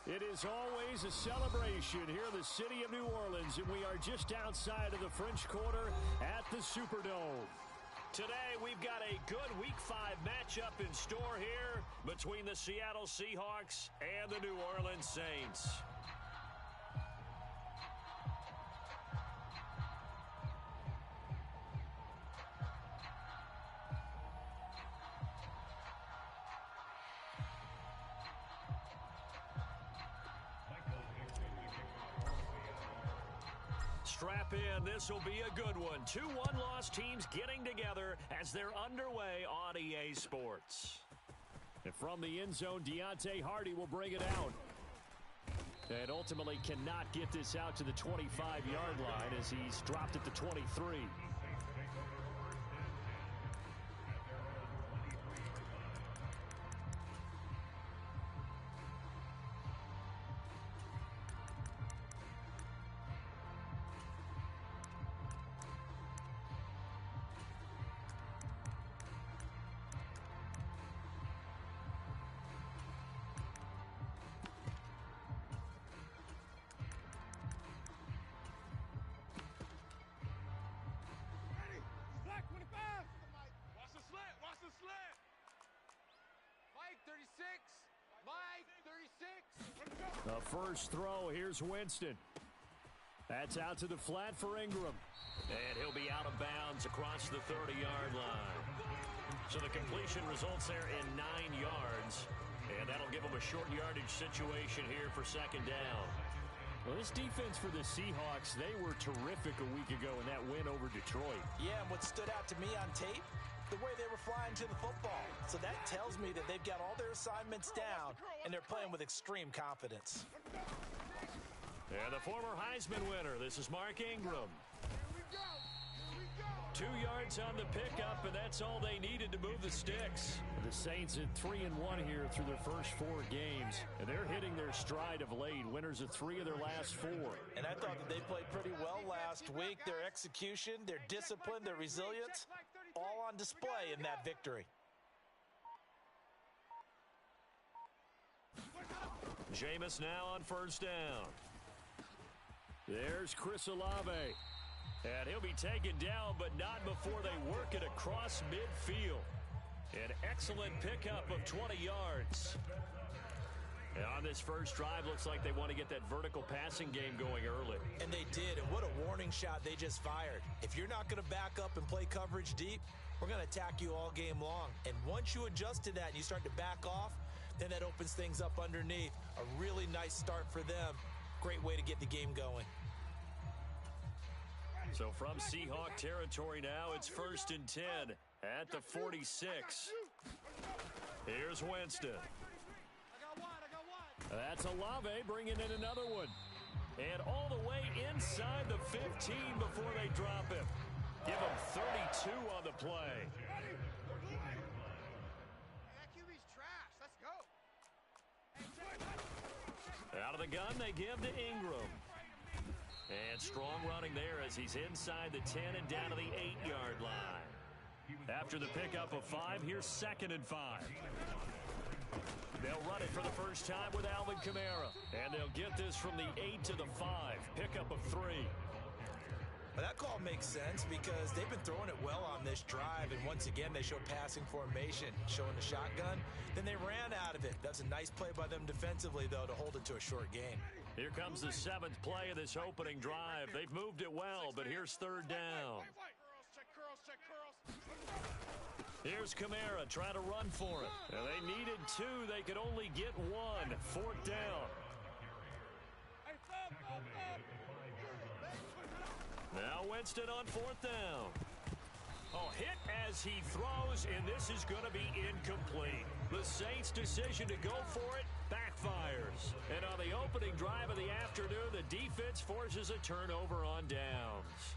It is always a celebration here in the city of New Orleans, and we are just outside of the French Quarter at the Superdome. Today, we've got a good Week 5 matchup in store here between the Seattle Seahawks and the New Orleans Saints. Strap in. This will be a good one. 2 one-loss teams getting together as they're underway on EA Sports. And from the end zone, Deontay Hardy will bring it out. And ultimately cannot get this out to the 25-yard line as he's dropped at the 23. The first throw, here's Winston. That's out to the flat for Ingram. And he'll be out of bounds across the 30-yard line. So the completion results there in 9 yards. And that'll give them a short yardage situation here for second down. Well, this defense for the Seahawks, they were terrific a week ago in that win over Detroit. Yeah, and what stood out to me on tape, the way they were flying to the football. So that tells me that they've got all their assignments down, and they're playing with extreme confidence. And the former Heisman winner, this is Mark Ingram. 2 yards on the pickup, and that's all they needed to move the sticks. The Saints at 3-1 here through their first 4 games, and they're hitting their stride of late. Winners of 3 of their last 4. And I thought that they played pretty well last week. Their execution, their discipline, their resilience, all on display in that victory. Jameis now on first down. There's Chris Olave. And he'll be taken down, but not before they work it across midfield. An excellent pickup of 20 yards. And on this first drive, looks like they want to get that vertical passing game going early. And they did, and what a warning shot they just fired. If you're not going to back up and play coverage deep, we're going to attack you all game long. And once you adjust to that and you start to back off, then that opens things up underneath. A really nice start for them. Great way to get the game going. So from Seahawk territory now, it's 1st and 10 at the 46. Here's Winston. That's Olave bringing in another one. And all the way inside the 15 before they drop him. Give him 32 on the play. That QB's trash. Let's go. Out of the gun, they give to Ingram. And strong running there as he's inside the 10 and down to the 8-yard line. After the pickup of 5, here's 2nd and 5. They'll run it for the first time with Alvin Kamara. And they'll get this from the 8 to the 5. Pickup of 3. Well, that call makes sense because they've been throwing it well on this drive, and once again they show passing formation, showing the shotgun. Then they ran out of it. That's a nice play by them defensively, though, to hold it to a short gain. Here comes the 7th play of this opening drive. They've moved it well, but here's 3rd down. Here's Kamara trying to run for it. Now, they needed 2. They could only get 1. 4th down. Now Winston on 4th down. Oh, hit as he throws, and this is going to be incomplete. The Saints' decision to go for it backfires. And on the opening drive of the afternoon, the defense forces a turnover on downs.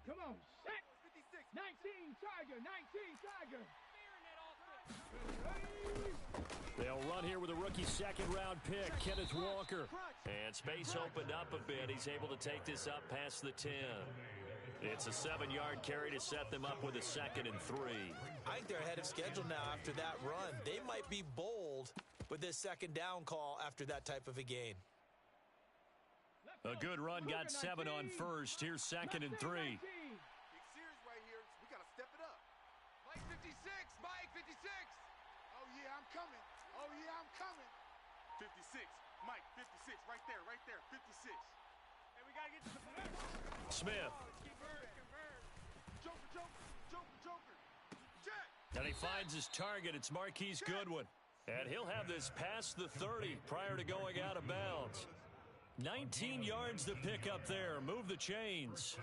Come on. Set. 19, Tiger. 19, Tiger. They'll run here with a rookie second-round pick, Kenneth Walker. And space opened up a bit. He's able to take this up past the 10. It's a 7-yard carry to set them up with a 2nd and 3. I think they're ahead of schedule now after that run. They might be bold with this second down call after that type of a gain. A good run got 7 on first. Here's 2nd and 3. Big series right here. We got to step it up. Mike 56. Mike 56. Oh, yeah, I'm coming. Oh, yeah, I'm coming. 56. Mike 56. Right there. 56. Hey, we got to get to the Smith. Joker. Check. And he finds his target. It's Marquise Goodwin. And he'll have this past the 30 prior to going out of bounds. 19 yards to pick up there. Move the chains.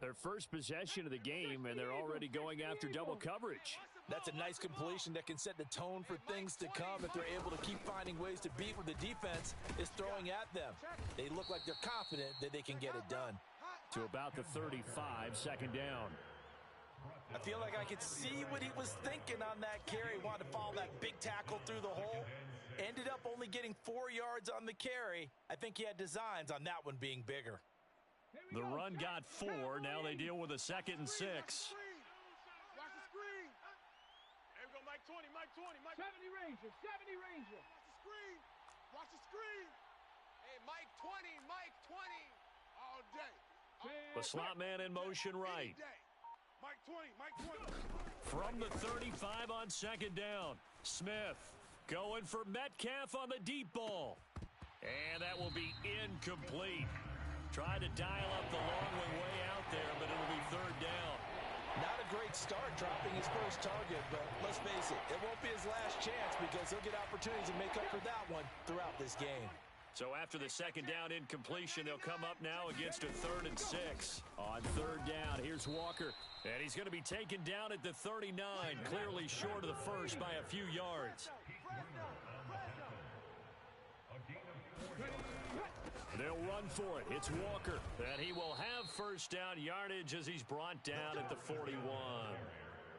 Their first possession of the game, and they're already going after double coverage. That's a nice completion that can set the tone for things to come if they're able to keep finding ways to beat what the defense is throwing at them. They look like they're confident that they can get it done. To about the 35, 2nd down. I feel like I could see what he was thinking on that carry. Wanted to follow that big tackle through the hole. Ended up only getting 4 yards on the carry. I think he had designs on that one being bigger. The run got 4. Now they deal with a 2nd and 6. Watch the screen. There we go, Mike 20. 70 Ranger. Watch the screen. Hey, Mike 20. All day. The slot man in motion right. Mike 20. From the 35 on 2nd down. Smith going for Metcalf on the deep ball. And that will be incomplete. Tried to dial up the long way out there, but it'll be 3rd down. Not a great start dropping his first target, but let's face it won't be his last chance because he'll get opportunities to make up for that one throughout this game. So after the 2nd down incompletion, they'll come up now against a 3rd and 6. On 3rd down, here's Walker. And he's going to be taken down at the 39, clearly short of the first by a few yards. They'll run for it. It's Walker. And he will have 1st down yardage as he's brought down at the 41.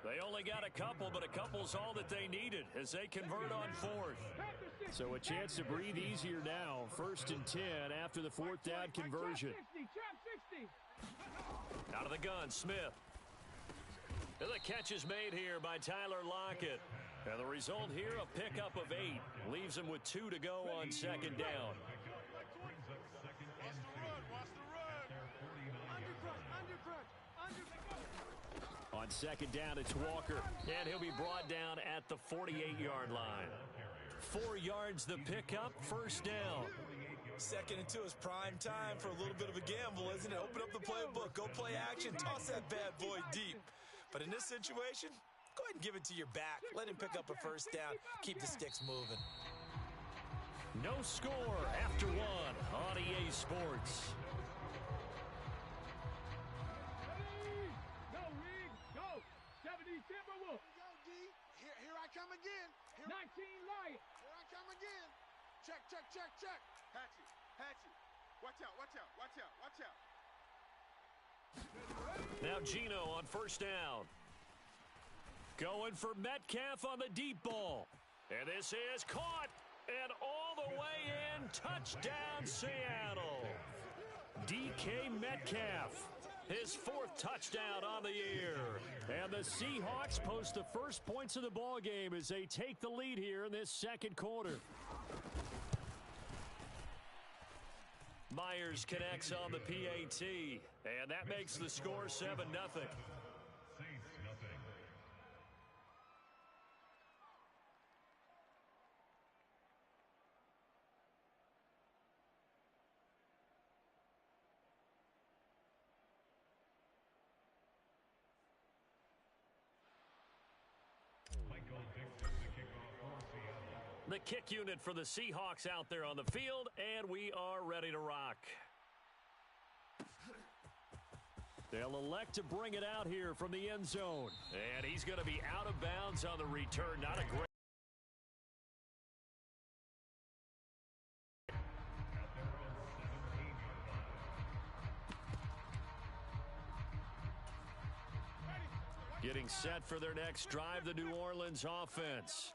They only got a couple, but a couple's all that they needed as they convert on 4th. So a chance to breathe easier now. 1st and 10 after the 4th down conversion. Out of the gun, Smith. And the catch is made here by Tyler Lockett. And the result here, a pickup of 8. Leaves him with 2 to go on 2nd down. On 2nd down, it's Walker. And he'll be brought down at the 48-yard line. 4 yards the pickup, 1st down. 2nd and 2 is prime time for a little bit of a gamble, isn't it? Open up the playbook, go play action, toss that bad boy deep. But in this situation, go ahead and give it to your back. Let him pick up a 1st down. Keep the sticks moving. No score after 1 on EA Sports. Go. 70 Timberwolves. Go, D. Here I come again. 19 Lions. Here I come again. Check. Hatchet. Watch out. Now Gino on 1st down. Going for Metcalf on the deep ball. And this is caught. And all the way in. Touchdown, Seattle. DK Metcalf. His 4th touchdown on the year. And the Seahawks post the first points of the ball game as they take the lead here in this 2nd quarter. Myers connects on the PAT, and that makes the score 7-0. The kick unit for the Seahawks out there on the field, and we are ready to rock. They'll elect to bring it out here from the end zone. And he's going to be out of bounds on the return. Not a great. Getting set for their next drive, the New Orleans offense.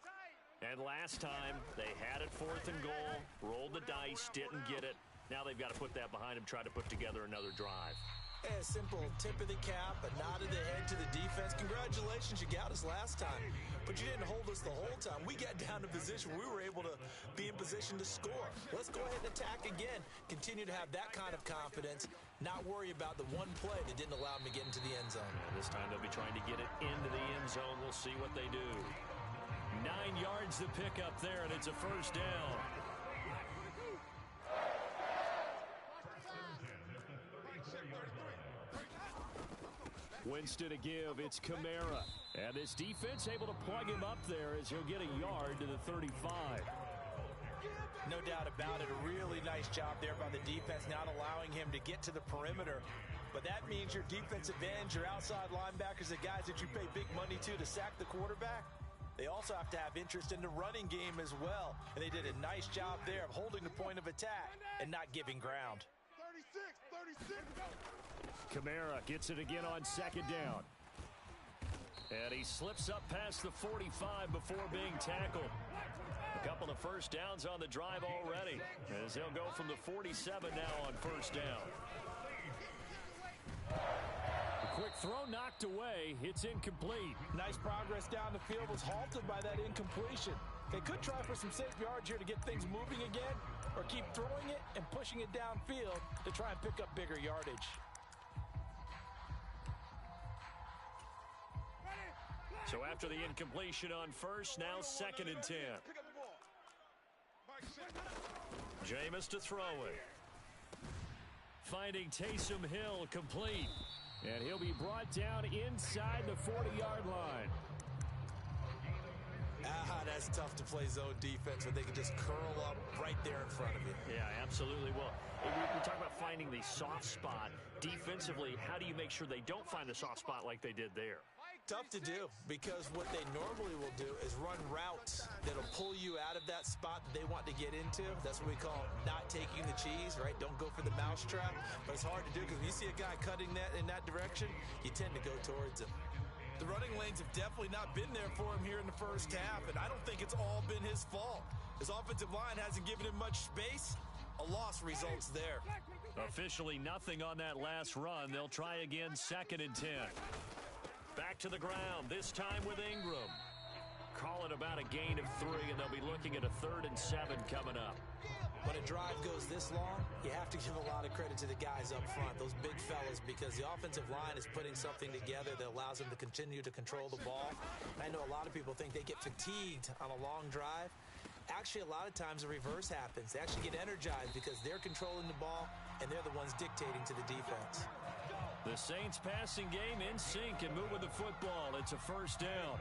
And last time, they had it 4th and goal, rolled the dice, didn't get it. Now they've got to put that behind them, try to put together another drive. A simple tip of the cap, a nod of the head to the defense. Congratulations, you got us last time. But you didn't hold us the whole time. We got down to position. We were able to be in position to score. Let's go ahead and attack again. Continue to have that kind of confidence. Not worry about the one play that didn't allow them to get into the end zone. Yeah, this time they'll be trying to get it into the end zone. We'll see what they do. 9 yards to pick up there, and it's a first down. Winston to give. It's Kamara. And this defense able to plug him up there as he'll get a yard to the 35. No doubt about it. A really nice job there by the defense, not allowing him to get to the perimeter. But that means your defensive ends, your outside linebackers, the guys that you pay big money to sack the quarterback, they also have to have interest in the running game as well. And they did a nice job there of holding the point of attack and not giving ground. 36. Kamara gets it again on 2nd down. And he slips up past the 45 before being tackled. A couple of first downs on the drive already, as they'll go from the 47 now on 1st down. A quick throw knocked away. It's incomplete. Nice progress down the field was halted by that incompletion. They could try for some safe yards here to get things moving again, or keep throwing it and pushing it downfield to try and pick up bigger yardage. So after the incompletion on 1st, now 2nd and 10. Jameis to throw it. Finding Taysom Hill complete. And he'll be brought down inside the 40-yard line. That's tough to play zone defense when they can just curl up right there in front of you. Yeah, absolutely. Well, we talk about finding the soft spot. Defensively, how do you make sure they don't find the soft spot like they did there? Tough to do, because what they normally will do is run routes that'll pull you out of that spot that they want to get into. That's what we call not taking the cheese, right? Don't go for the mousetrap. But it's hard to do, because when you see a guy cutting that in that direction, you tend to go towards him. The running lanes have definitely not been there for him here in the first half, and I don't think it's all been his fault. His offensive line hasn't given him much space. A loss results there. Officially nothing on that last run. They'll try again, 2nd and 10. Back to the ground, this time with Ingram. Call it about a gain of 3, and they'll be looking at a 3rd and 7 coming up. When a drive goes this long, you have to give a lot of credit to the guys up front, those big fellas, because the offensive line is putting something together that allows them to continue to control the ball. And I know a lot of people think they get fatigued on a long drive. Actually, a lot of times the reverse happens. They actually get energized because they're controlling the ball, and they're the ones dictating to the defense. The Saints passing game in sync and moving the football. It's a first down.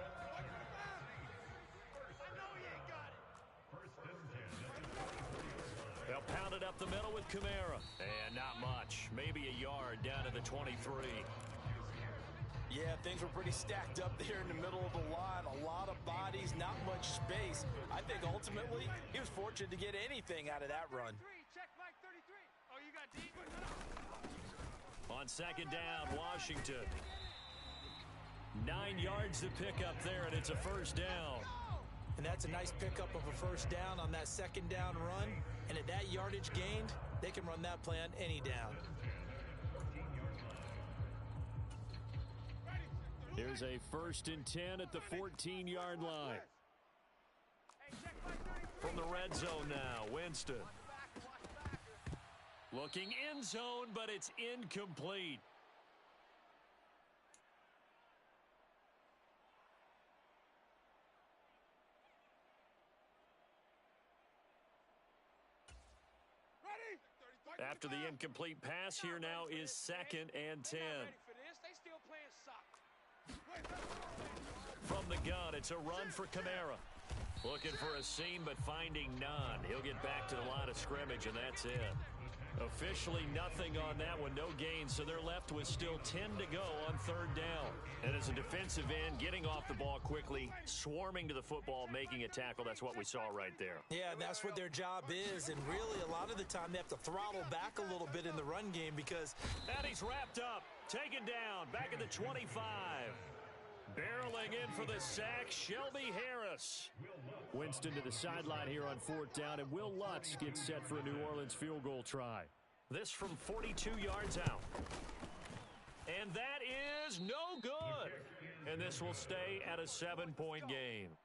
They'll pound it up the middle with Kamara. And not much. Maybe a yard down to the 23. Yeah, things were pretty stacked up there in the middle of the line. A lot of bodies, not much space. I think ultimately he was fortunate to get anything out of that run. Check Mike 33. Oh, you got deep. On 2nd down, Washington. 9 yards to pick up there, and it's a first down. And that's a nice pickup of a first down on that 2nd down run. And at that yardage gained, they can run that play on any down. Here's a 1st and 10 at the 14-yard line. From the red zone now, Winston. Looking end zone, but it's incomplete. After the incomplete pass, here now is 2nd and 10. From the gun, it's a run for Kamara. Looking for a seam, but finding none. He'll get back to the line of scrimmage, and that's it. Officially nothing on that one, no gain, so they're left with still 10 to go on 3rd down. And as a defensive end, getting off the ball quickly, swarming to the football, making a tackle, that's what we saw right there. Yeah, and that's what their job is, and really a lot of the time they have to throttle back a little bit in the run game because... And he's wrapped up, taken down, back at the 25. Barreling in for the sack, Shelby Harris. Winston to the sideline here on 4th down, and Will Lutz gets set for a New Orleans field goal try. This from 42 yards out. And that is no good. And this will stay at a 7-point game.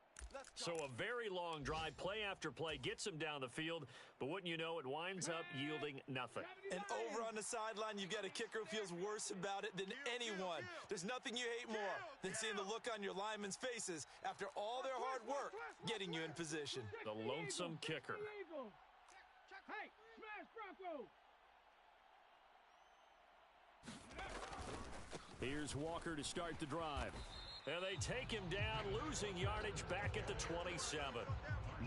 So a very long drive, play after play, gets him down the field, but wouldn't you know, it winds up yielding nothing. And over on the sideline, you've got a kicker who feels worse about it than anyone. There's nothing you hate more than seeing the look on your linemen's faces after all their hard work getting you in position. The lonesome kicker. Hey, smash Bronco! Here's Walker to start the drive. And they take him down, losing yardage back at the 27.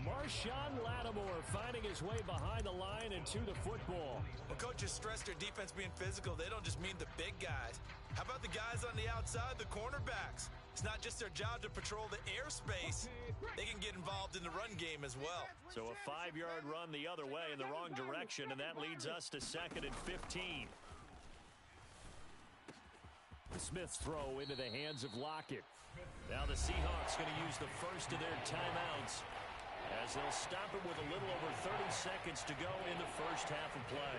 Marshawn Lattimore finding his way behind the line and to the football. Well, coaches stress their defense being physical. They don't just mean the big guys. How about the guys on the outside, the cornerbacks? It's not just their job to patrol the airspace. They can get involved in the run game as well. So a 5-yard run the other way in the wrong direction, and that leads us to 2nd and 15. Smith's throw into the hands of Lockett. Now the Seahawks going to use the first of their timeouts as they'll stop it with a little over 30 seconds to go in the first half of play.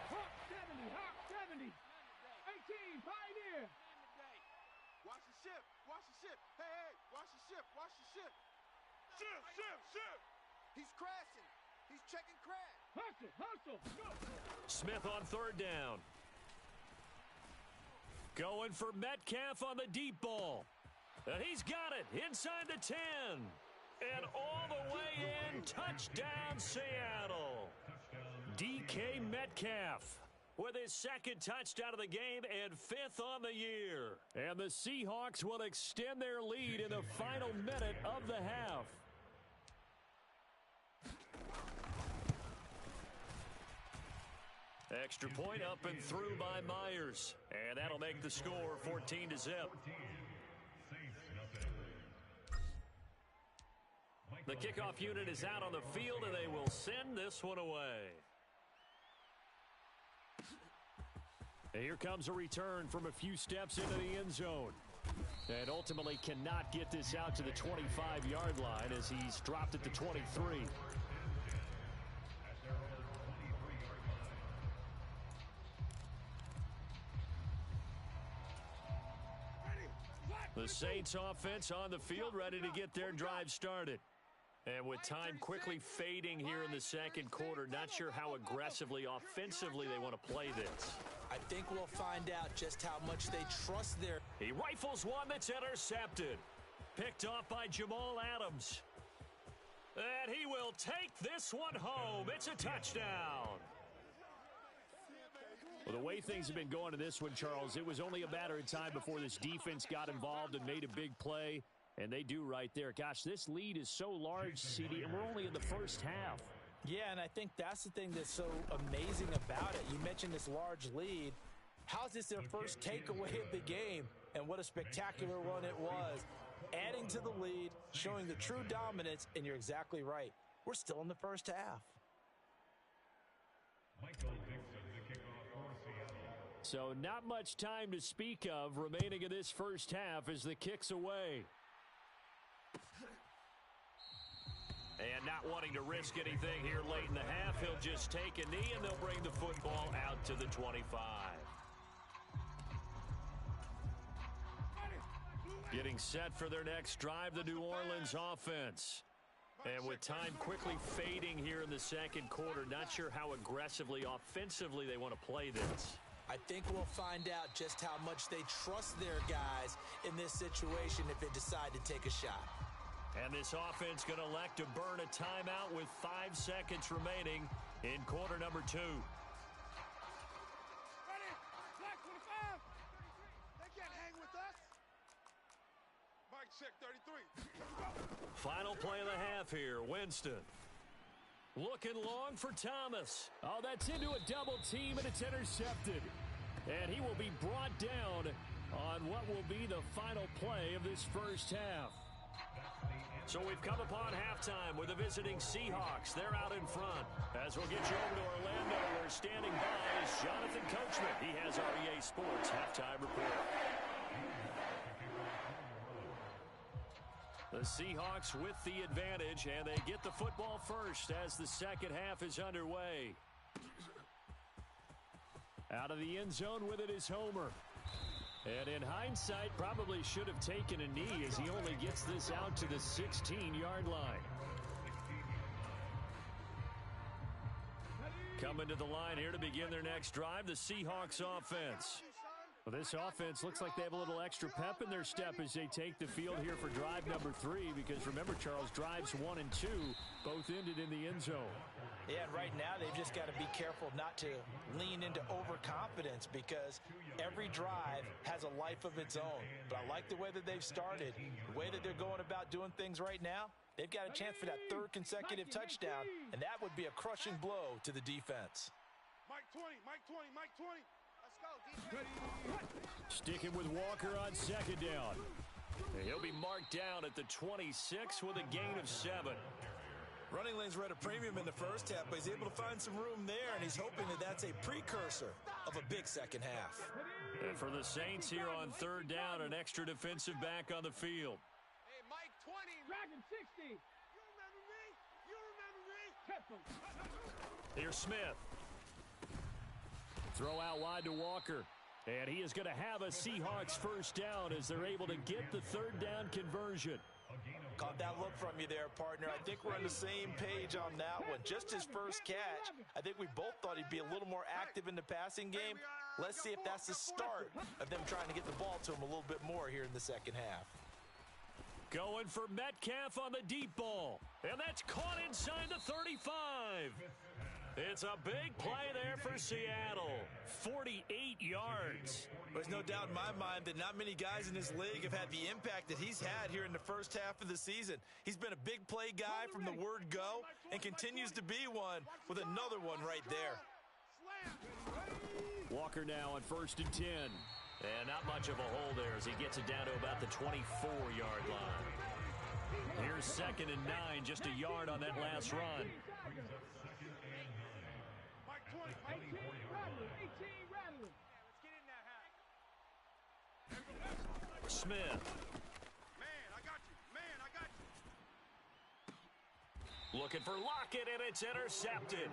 Hawk 70, Hawk 70. 18, Pioneer. Watch the ship, watch the ship. Hey, hey, watch the ship, watch the ship. Ship, ship, ship. He's crashing. He's checking crash. Hustle, hustle, go. Smith on 3rd down. Going for Metcalf on the deep ball. And he's got it inside the 10. And all the way in, touchdown Seattle. DK Metcalf with his 2nd touchdown of the game and 5th on the year. And the Seahawks will extend their lead in the final minute of the half. Extra point up and through by Myers. And that'll make the score 14-0. The kickoff unit is out on the field, and they will send this one away. And here comes a return from a few steps into the end zone. And ultimately cannot get this out to the 25-yard line as he's dropped at the 23. The Saints offense on the field, ready to get their drive started. And with time quickly fading here in the 2nd quarter, not sure how aggressively, offensively they want to play this. I think we'll find out just how much they trust their... He rifles one that's intercepted. Picked off by Jamal Adams. And he will take this one home. It's a touchdown. Well, the way things have been going to this one, Charles, it was only a matter of time before this defense got involved and made a big play, and they do right there. Gosh, this lead is so large, CD, and we're only in the first half. Yeah, and I think that's the thing that's so amazing about it. You mentioned this large lead. How's this their first takeaway of the game? And what a spectacular run it was. Adding to the lead, showing the true dominance, and you're exactly right. We're still in the first half. So not much time to speak of remaining in this first half as the kick's away. And not wanting to risk anything here late in the half, he'll just take a knee and they'll bring the football out to the 25. Getting set for their next drive, the New Orleans offense. And with time quickly fading here in the 2nd quarter, not sure how aggressively, offensively they want to play this. I think we'll find out just how much they trust their guys in this situation if they decide to take a shot. And this offense going to elect to burn a timeout with 5 seconds remaining in quarter number 2. Ready? Black 25. They can't hang with us. Mike, check 33. Final play of the half here, Winston. Looking long for Thomas. Oh, that's into a double team, and it's intercepted. And he will be brought down on what will be the final play of this first half. So we've come upon halftime with the visiting Seahawks. They're out in front. As we'll get you over to Orlando, where standing by is Jonathan Coachman. He has our EA Sports halftime report. The Seahawks with the advantage, and they get the football first as the second half is underway. Out of the end zone with it is Homer. And in hindsight, probably should have taken a knee as he only gets this out to the 16-yard line. Coming to the line here to begin their next drive, the Seahawks offense. Well, this offense looks like they have a little extra pep in their step as they take the field here for drive number 3 because remember, Charles, drives 1 and 2 both ended in the end zone. Yeah, and right now they've just got to be careful not to lean into overconfidence because every drive has a life of its own. But I like the way that they've started, the way that they're going about doing things right now. They've got a chance for that third consecutive touchdown, and that would be a crushing blow to the defense. Mike 20, Mike 20, Mike 20. Let's go, defense. Sticking with Walker on second down. He'll be marked down at the 26 with a gain of 7. Running lanes were at a premium in the first half, but he's able to find some room there, and he's hoping that that's a precursor of a big second half. And for the Saints here on third down, an extra defensive back on the field. Hey, Mike 20. Dragon 60. You remember me? You remember me? Temple. Here's Smith. Throw out wide to Walker. And he is going to have a Seahawks first down as they're able to get the third down conversion. Caught that look from you there, partner. I think we're on the same page on that one. Just his first catch, I think we both thought he'd be a little more active in the passing game. Let's see if that's the start of them trying to get the ball to him a little bit more here in the second half. Going for Metcalf on the deep ball. And that's caught inside the 35. It's a big play there for Seattle. 48 yards. There's no doubt in my mind that not many guys in this league have had the impact that he's had here in the first half of the season. He's been a big play guy from the word go and continues to be one with another one right there. Walker now on 1st and 10. And not much of a hole there as he gets it down to about the 24-yard line. Here's 2nd and 9, just a yard on that last run. 18 rattling. 18 rattling. Smith. Man, I got you. Man, I got you. Looking for Lockett, and it's intercepted.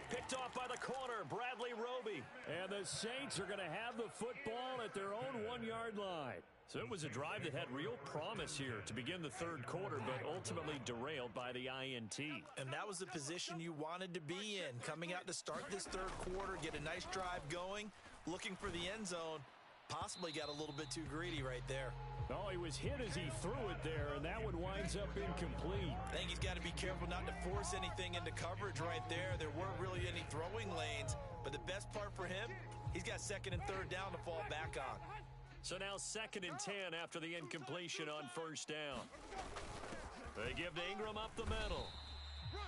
Picked off by the corner, Bradley Roby. And the Saints are going to have the football at their own 1-yard line. So it was a drive that had real promise here to begin the third quarter, but ultimately derailed by the INT. And that was the position you wanted to be in. Coming out to start this third quarter, get a nice drive going, looking for the end zone. Possibly got a little bit too greedy right there. Oh, he was hit as he threw it there, and that one winds up incomplete. I think he's got to be careful not to force anything into coverage right there. There weren't really any throwing lanes, but the best part for him, he's got 2nd and 3rd down to fall back on. So now 2nd and 10 after the incompletion on 1st down. They give to Ingram up the middle.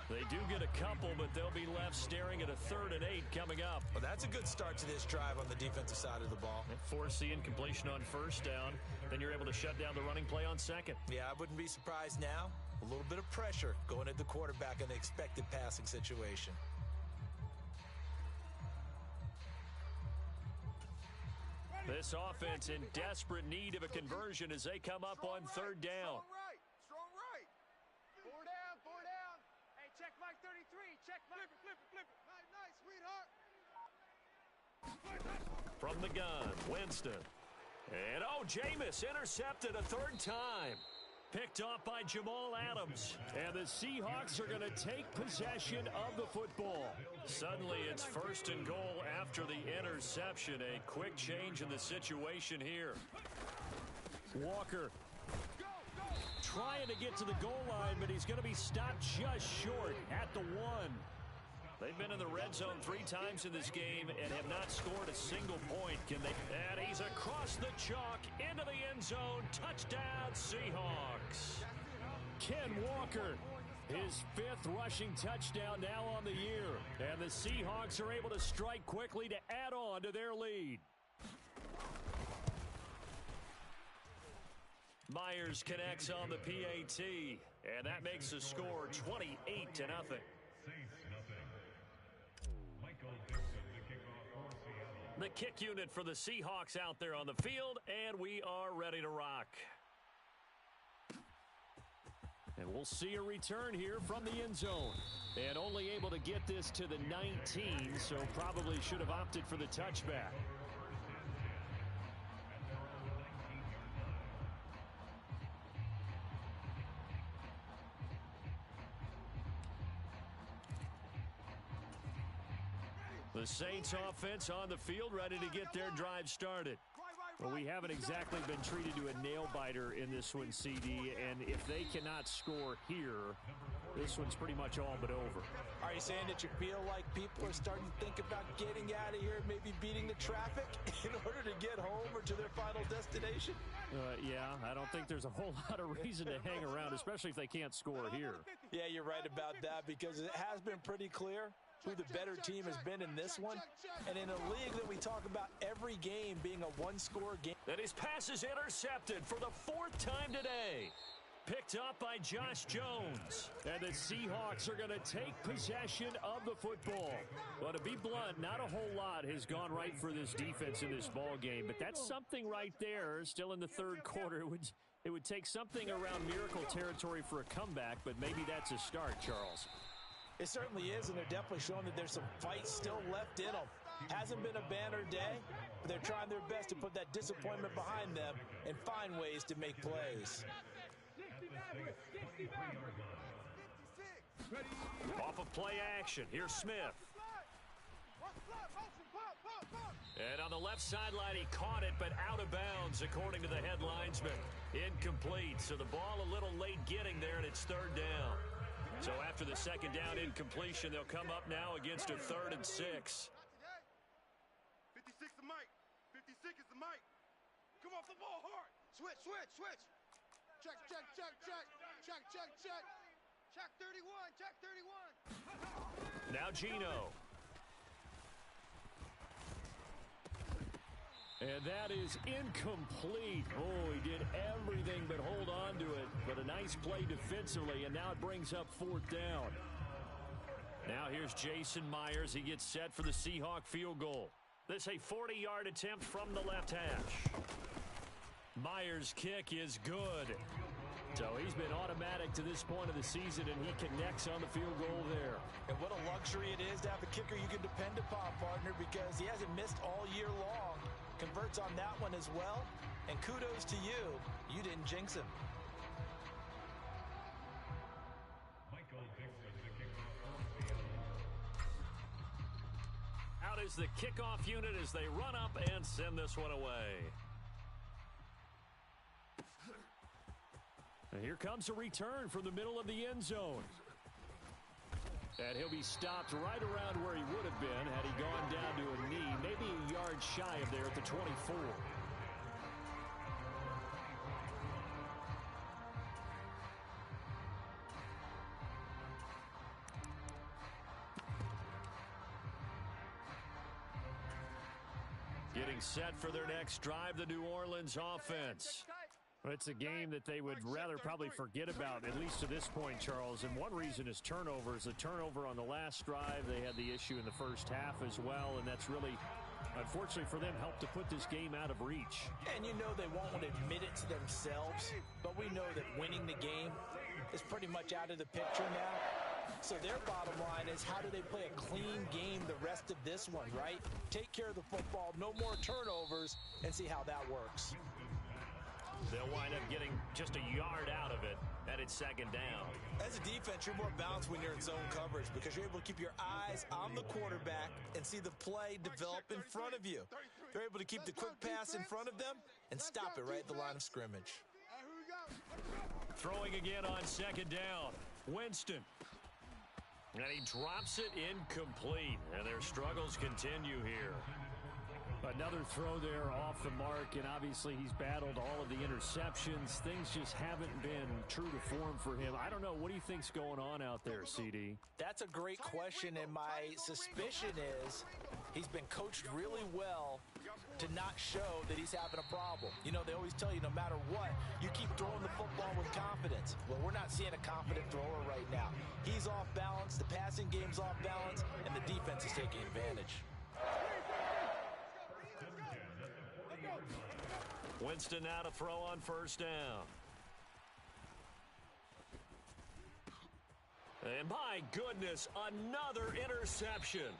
They do get a couple, but they'll be left staring at a 3rd and 8 coming up. Well, that's a good start to this drive on the defensive side of the ball. Force the incompletion on 1st down. Then you're able to shut down the running play on 2nd. Yeah, I wouldn't be surprised now. A little bit of pressure going at the quarterback in the expected passing situation. This offense in desperate need of a conversion as they come up on 3rd down. Strong right. 4 down, 4 down. Hey, check Mike 33. Check Mike. Flip it. Nice, sweetheart. From the gun, Winston. And, Jameis intercepted a 3rd time. Picked off by Jamal Adams. And the Seahawks are going to take possession of the football. Suddenly, it's 1st and goal after the interception. A quick change in the situation here. Walker trying to get to the goal line, but he's going to be stopped just short at the 1. They've been in the red zone 3 times in this game and have not scored a single point. Can they? And he's across the chalk into the end zone. Touchdown, Seahawks. Ken Walker, his 5th rushing touchdown now on the year. And the Seahawks are able to strike quickly to add on to their lead. Myers connects on the PAT, and that makes the score 28-0. The kick unit for the Seahawks out there on the field, and we are ready to rock. We'll see a return here from the end zone. And only able to get this to the 19, so probably should have opted for the touchback. The Saints offense on the field, ready to get their drive started. Well, we haven't exactly been treated to a nail-biter in this one, CD, and if they cannot score here, this one's pretty much all but over. Are you saying that you feel like people are starting to think about getting out of here, maybe beating the traffic in order to get home or to their final destination? Yeah, I don't think there's a whole lot of reason to hang around, especially if they can't score here. Yeah, you're right about that, because it has been pretty clear who the better team has been in this one. And in a league that we talk about every game being a one-score game. And his pass is intercepted for the 4th time today. Picked up by Josh Jones. And the Seahawks are going to take possession of the football. Well, to be blunt, not a whole lot has gone right for this defense in this ball game. But that's something right there. Still in the third quarter. It would take something around miracle territory for a comeback, but maybe that's a start, Charles. It certainly is, and they're definitely showing that there's some fight still left in them. Hasn't been a banner day, but they're trying their best to put that disappointment behind them and find ways to make plays. Off of play action, here's Smith. And on the left sideline, he caught it, but out of bounds, according to the head linesman. Incomplete, so the ball a little late getting there, and it's 3rd down. So after the 2nd down incompletion, they'll come up now against a 3rd and 6. 56 the mic. 56 is the mic. Come off the ball hard. Switch. Check. Check 31. Now Gino. And that is incomplete. Oh, he did everything but hold on to it. But a nice play defensively, and now it brings up 4th down. Now here's Jason Myers. He gets set for the Seahawk field goal. This a 40-yard attempt from the left hash. Myers' kick is good. So he's been automatic to this point of the season, and he connects on the field goal there. And what a luxury it is to have a kicker you can depend upon, partner, because he hasn't missed all year long. Converts on that one as well, and kudos to you. You didn't jinx him. Out is the kickoff unit as they run up and send this one away. And here comes a return from the middle of the end zone. And he'll be stopped right around where he would have been had he gone down to a knee, maybe a yard shy of there at the 24. Getting set for their next drive, the New Orleans offense. It's a game that they would rather probably forget about, at least to this point, Charles. And one reason is turnovers. A turnover on the last drive. They had the issue in the first half as well, and that's really, unfortunately for them, helped to put this game out of reach. And you know they won't want to admit it to themselves, but we know that winning the game is pretty much out of the picture now. So their bottom line is, how do they play a clean game the rest of this one, right? Take care of the football, no more turnovers, and see how that works. They'll wind up getting just a yard out of it, and it's 2nd down. As a defense, you're more balanced when you're in zone coverage because you're able to keep your eyes on the quarterback and see the play develop in front of you. They're able to keep the quick pass in front of them and stop it right at the line of scrimmage. Throwing again on 2nd down. Winston. And he drops it incomplete, and their struggles continue here. Another throw there off the mark, and obviously he's battled all of the interceptions. Things just haven't been true to form for him. I don't know. What do you think's going on out there, CD? That's a great question, and my suspicion is he's been coached really well to not show that he's having a problem. You know, they always tell you no matter what, you keep throwing the football with confidence. Well, we're not seeing a confident thrower right now. He's off balance, the passing game's off balance, and the defense is taking advantage. Winston now to throw on 1st down. And my goodness, another interception.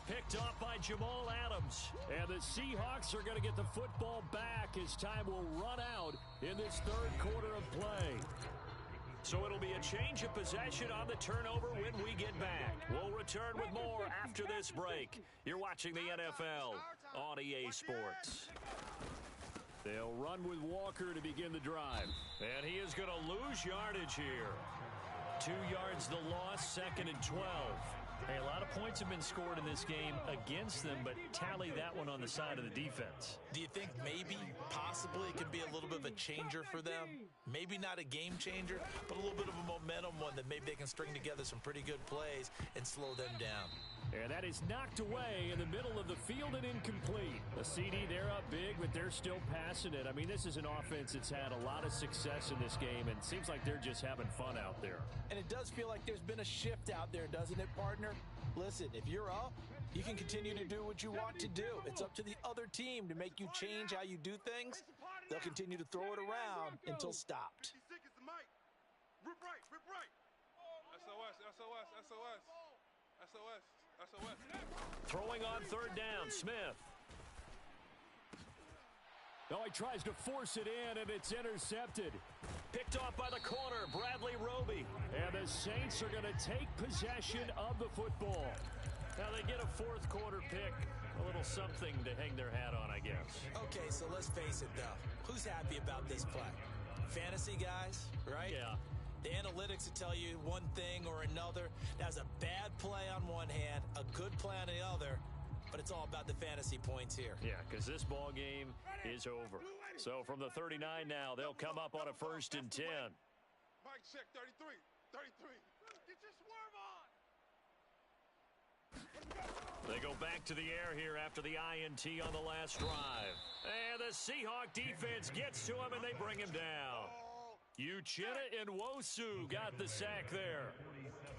Picked off by Jamal Adams. And the Seahawks are going to get the football back as time will run out in this third quarter of play. So it'll be a change of possession on the turnover when we get back. We'll return with more after this break. You're watching the NFL on EA Sports. They'll run with Walker to begin the drive. And he is going to lose yardage here. 2 yards the loss, 2nd and 12. Hey, a lot of points have been scored in this game against them, but tally that one on the side of the defense. Do you think maybe, possibly, it could be a little bit of a changer for them? Maybe not a game changer, but a little bit of a momentum one that maybe they can string together some pretty good plays and slow them down. And that is knocked away in the middle of the field and incomplete. The CD, they're up big, but they're still passing it. I mean, this is an offense that's had a lot of success in this game, and it seems like they're just having fun out there. And it does feel like there's been a shift out there, doesn't it, partner? Listen, if you're up, you can continue to do what you want to do. It's up to the other team to make you change how you do things. They'll continue to throw it around until stopped. 56 is the mic. Rip right, rip right. SOS, SOS, SOS. SOS, SOS. Throwing on third down, Smith. Oh, he tries to force it in, and it's intercepted. Picked off by the corner, Bradley Roby. And the Saints are going to take possession of the football. Now they get a fourth quarter pick. A little something to hang their hat on, I guess. Okay, so let's face it, though. Who's happy about this play? Fantasy guys, right? Yeah. The analytics will tell you one thing or another. That's a bad play on one hand, a good play on the other, but it's all about the fantasy points here. Yeah, because this ball game is over. So from the 39 now, they'll come up on a 1st and 10. Mike, check 33. 33. Get your swerve on. They go back to the air here after the INT on the last drive. And the Seahawk defense gets to him, and they bring him down. Uchenna and Nwosu got the sack there.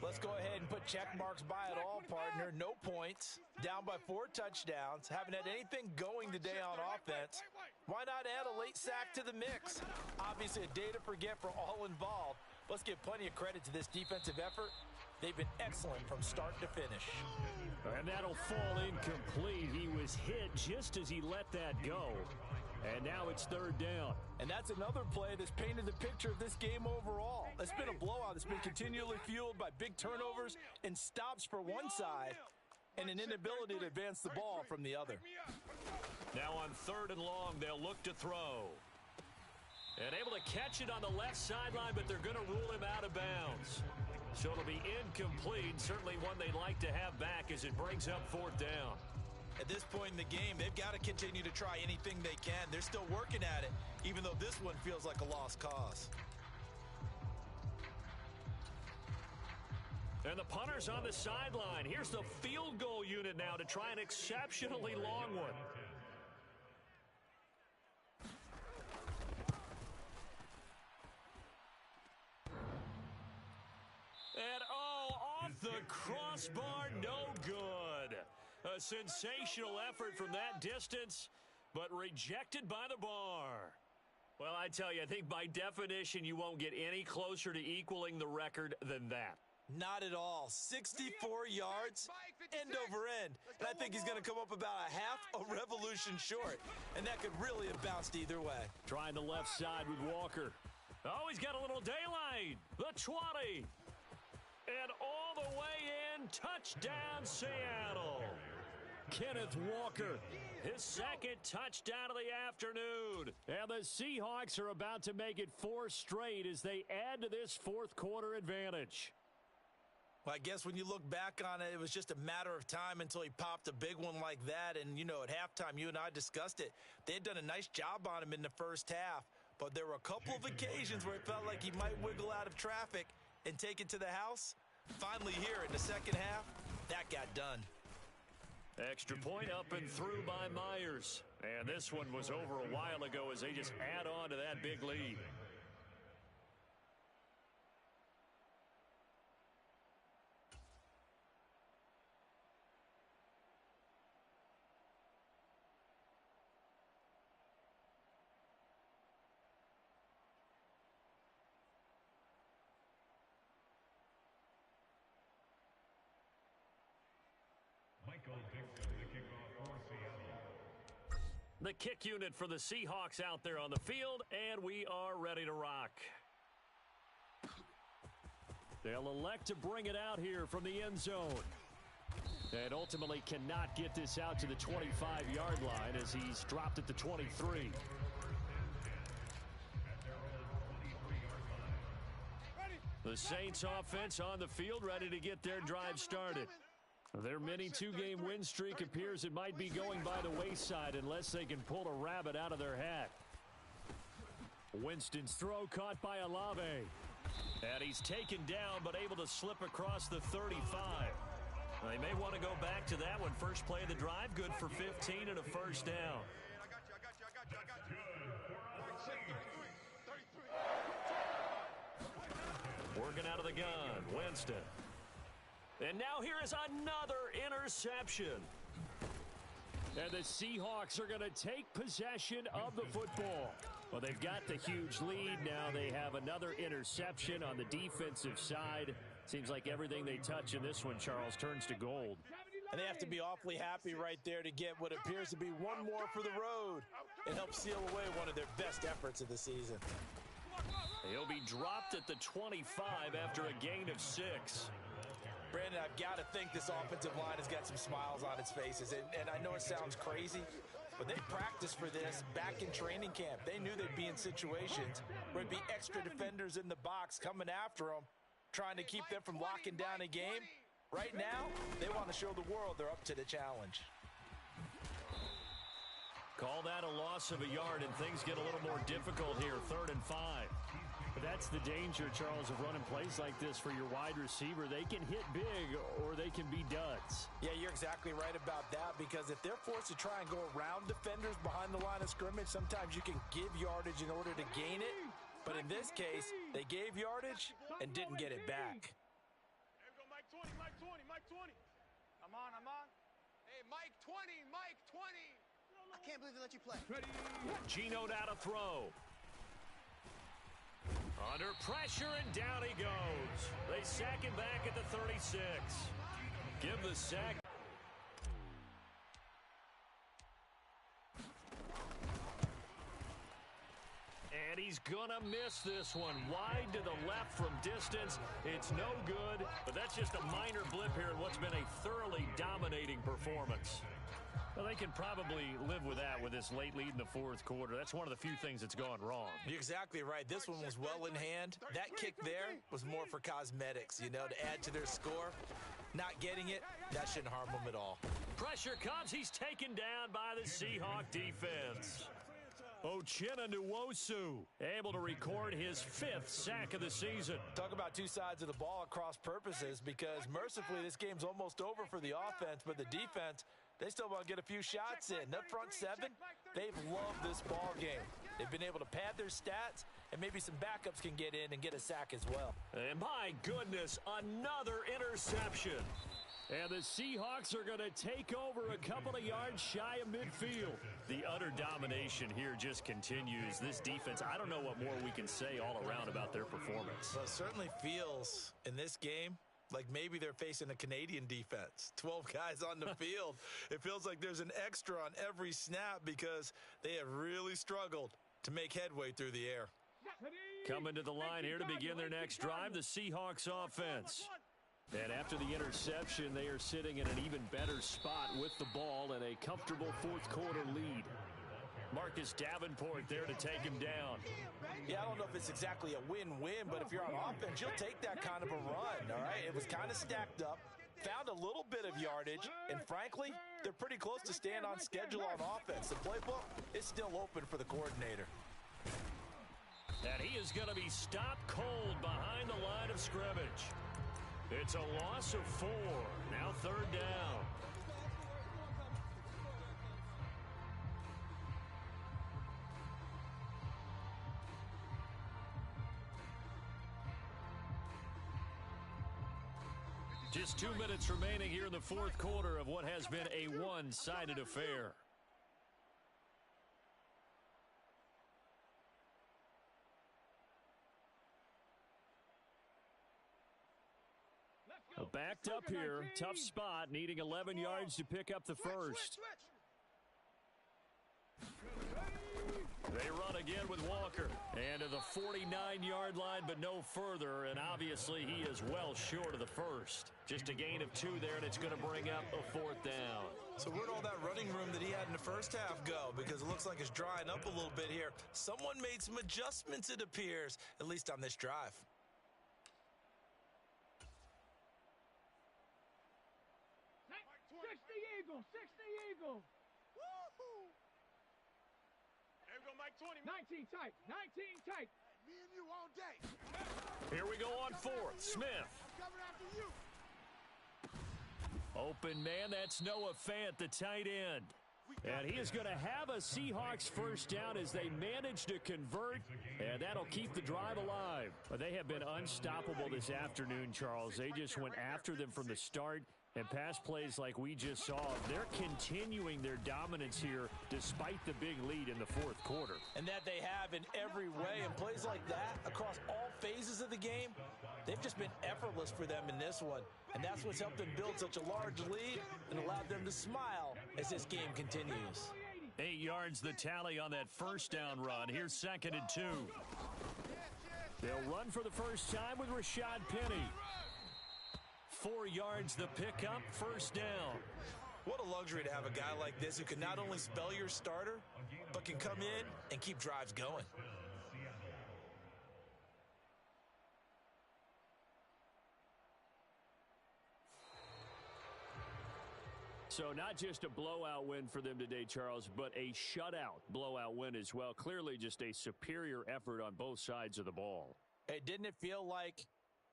Let's go ahead and put check marks by it all, partner. No points. Down by 4 touchdowns. Haven't had anything going today on offense. Why not add a late sack to the mix? Obviously a day to forget for all involved. Let's give plenty of credit to this defensive effort. They've been excellent from start to finish. And that'll fall incomplete. He was hit just as he let that go. And now it's 3rd down. And that's another play that's painted the picture of this game overall. It's been a blowout that's been continually fueled by big turnovers and stops for one side and an inability to advance the ball from the other. Now on 3rd and long, they'll look to throw. And able to catch it on the left sideline, but they're going to rule him out of bounds. So it'll be incomplete, certainly one they'd like to have back as it brings up 4th down. At this point in the game, they've got to continue to try anything they can. They're still working at it, even though this one feels like a lost cause. And the punter's on the sideline. Here's the field goal unit now to try an exceptionally long one. And off the crossbar, no good. A sensational effort from that distance, but rejected by the bar. Well, I tell you, I think by definition you won't get any closer to equaling the record than that. Not at all. 64 yards, end over end. And I think he's going to come up about a half a revolution short. And that could really have bounced either way. Trying the left side with Walker. Oh, he's got a little daylight. The 20. And all the way in, touchdown Seattle. Kenneth Walker, his 2nd touchdown of the afternoon. And the Seahawks are about to make it 4 straight as they add to this 4th quarter advantage. Well, I guess when you look back on it, it was just a matter of time until he popped a big one like that. And, you know, at halftime, you and I discussed it. They had done a nice job on him in the first half. But there were a couple of occasions where it felt like he might wiggle out of traffic and take it to the house. Finally here in the second half, that got done. Extra point up and through by Myers. And this one was over a while ago as they just add on to that big lead. The kick unit for the Seahawks out there on the field, and we are ready to rock. They'll elect to bring it out here from the end zone. And ultimately cannot get this out to the 25-yard line as he's dropped at the 23. The Saints offense on the field ready to get their drive started. Their mini two-game win streak appears it might be going by the wayside unless they can pull a rabbit out of their hat. Winston's throw caught by Olave. And he's taken down but able to slip across the 35. They may want to go back to that one. First play of the drive, good for 15 and a first down. I got you. Working out of the gun, Winston. And now here is another interception. And the Seahawks are going to take possession of the football. Well, they've got the huge lead. Now they have another interception on the defensive side. Seems like everything they touch in this one, Charles, turns to gold. And they have to be awfully happy right there to get what appears to be one more for the road. It helps seal away one of their best efforts of the season. He'll be dropped at the 25 after a gain of 6. Brandon, I've got to think this offensive line has got some smiles on its faces. And I know it sounds crazy, but they practiced for this back in training camp. They knew they'd be in situations where it'd be extra defenders in the box coming after them, trying to keep them from locking down a game. Right now, they want to show the world they're up to the challenge. Call that a loss of a yard, and things get a little more difficult here, 3rd and 5. But that's the danger, Charles, of running plays like this for your wide receiver. They can hit big or they can be duds. Yeah, you're exactly right about that, because if they're forced to try and go around defenders behind the line of scrimmage, sometimes you can give yardage in order to gain it. But in this case, they gave yardage and didn't get it back. There we go, Mike 20, Mike 20, Mike 20. I'm on. Hey, Mike 20, Mike 20. I can't believe they let you play. Gino out to throw. Under pressure, and down he goes. They sack him back at the 36. Give the sack. And he's gonna miss this one. Wide to the left from distance. It's no good, but that's just a minor blip here in what's been a thoroughly dominating performance. Well, they can probably live with that with this late lead in the 4th quarter. That's one of the few things that's gone wrong. You're exactly right. This one was well in hand. That kick there was more for cosmetics, to add to their score. Not getting it, that shouldn't harm them at all. Pressure comes. He's taken down by the Seahawk defense. Uchenna Nwosu able to record his 5th sack of the season. Talk about two sides of the ball at cross purposes, because mercifully this game's almost over for the offense, but the defense, they still want to get a few shots in. That front 7, they've loved this ball game. They've been able to pad their stats, and maybe some backups can get in and get a sack as well. And my goodness, another interception. And the Seahawks are going to take over a couple of yards shy of midfield. The utter domination here just continues. This defense, I don't know what more we can say all around about their performance. Well, it certainly feels in this game like maybe they're facing a Canadian defense. 12 guys on the field. It feels like there's an extra on every snap because they have really struggled to make headway through the air. Coming to the line here to begin their next drive, the Seahawks offense. And after the interception, they are sitting in an even better spot with the ball and a comfortable 4th quarter lead. Marcus Davenport there to take him down. Yeah, I don't know if it's exactly a win-win, but if you're on offense, you'll take that kind of a run, all right? It was kind of stacked up, found a little bit of yardage, and frankly, they're pretty close to staying on schedule on offense. The playbook is still open for the coordinator. And he is going to be stopped cold behind the line of scrimmage. It's a loss of 4. Now 3rd down. Just 2 minutes remaining here in the 4th quarter of what has been a one-sided affair. Backed up here. Tough spot. Needing 11 yards to pick up the first. They run again with Walker. And to the 49-yard line, but no further. And obviously he is well short of the first. Just a gain of 2 there, and it's going to bring up a 4th down. So where'd all that running room that he had in the first half go? Because it looks like it's drying up a little bit here. Someone made some adjustments, it appears, at least on this drive. 60 Eagles, 60 Eagles. Woo-hoo! There we go, Mike 20. 19 tight, 19 tight. Me and you all day. Here we go on 4th. Smith. I'm coming after you. Open man, that's Noah Fant, the tight end. And he is going to have a Seahawks first down as they manage to convert, and that'll keep the drive alive. But they have been unstoppable this afternoon, Charles. They just went after them from the start, and pass plays like we just saw, they're continuing their dominance here despite the big lead in the 4th quarter. And that they have in every way, and plays like that across all phases of the game, they've just been effortless for them in this one. And that's what's helped them build such a large lead and allowed them to smile as this game continues. 8 yards the tally on that first down run. Here's 2nd and 2. They'll run for the first time with Rashad Penny. 4 yards the pickup, first down. What a luxury to have a guy like this who can not only spell your starter, but can come in and keep drives going. So not just a blowout win for them today, Charles, but a shutout blowout win as well. Clearly just a superior effort on both sides of the ball. Hey, didn't it feel like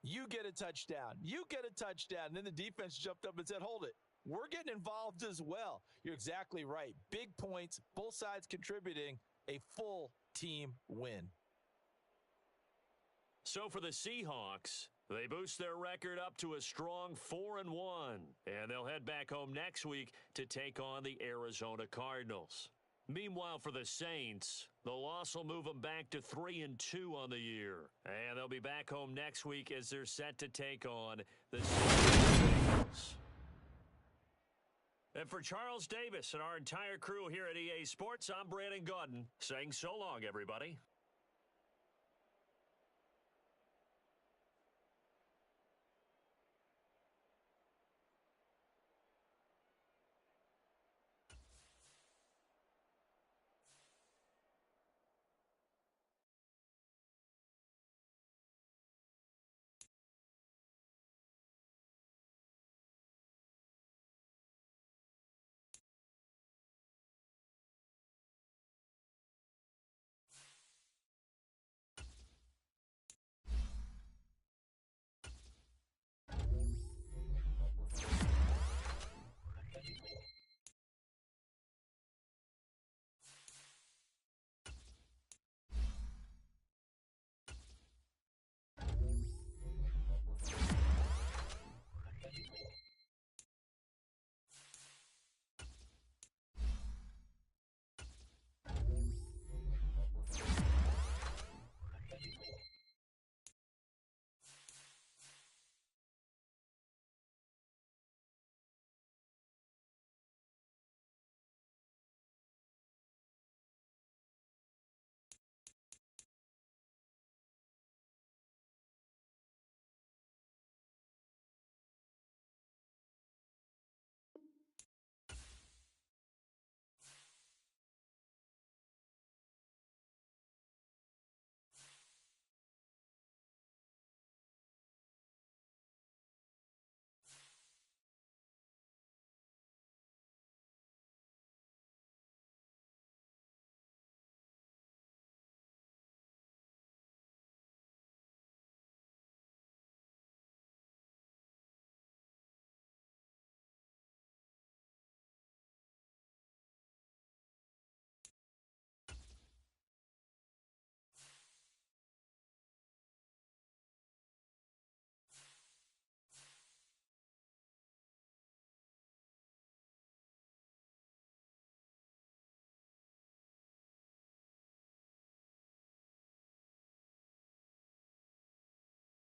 you get a touchdown, you get a touchdown, and then the defense jumped up and said, hold it, we're getting involved as well. You're exactly right. Big points, both sides contributing, a full team win. So for the Seahawks, they boost their record up to a strong 4-1, and they'll head back home next week to take on the Arizona Cardinals. Meanwhile, for the Saints, the loss will move them back to 3-2 on the year, and they'll be back home next week as they're set to take on the Seahawks. And for Charles Davis and our entire crew here at EA Sports, I'm Brandon Gaudin saying so long, everybody.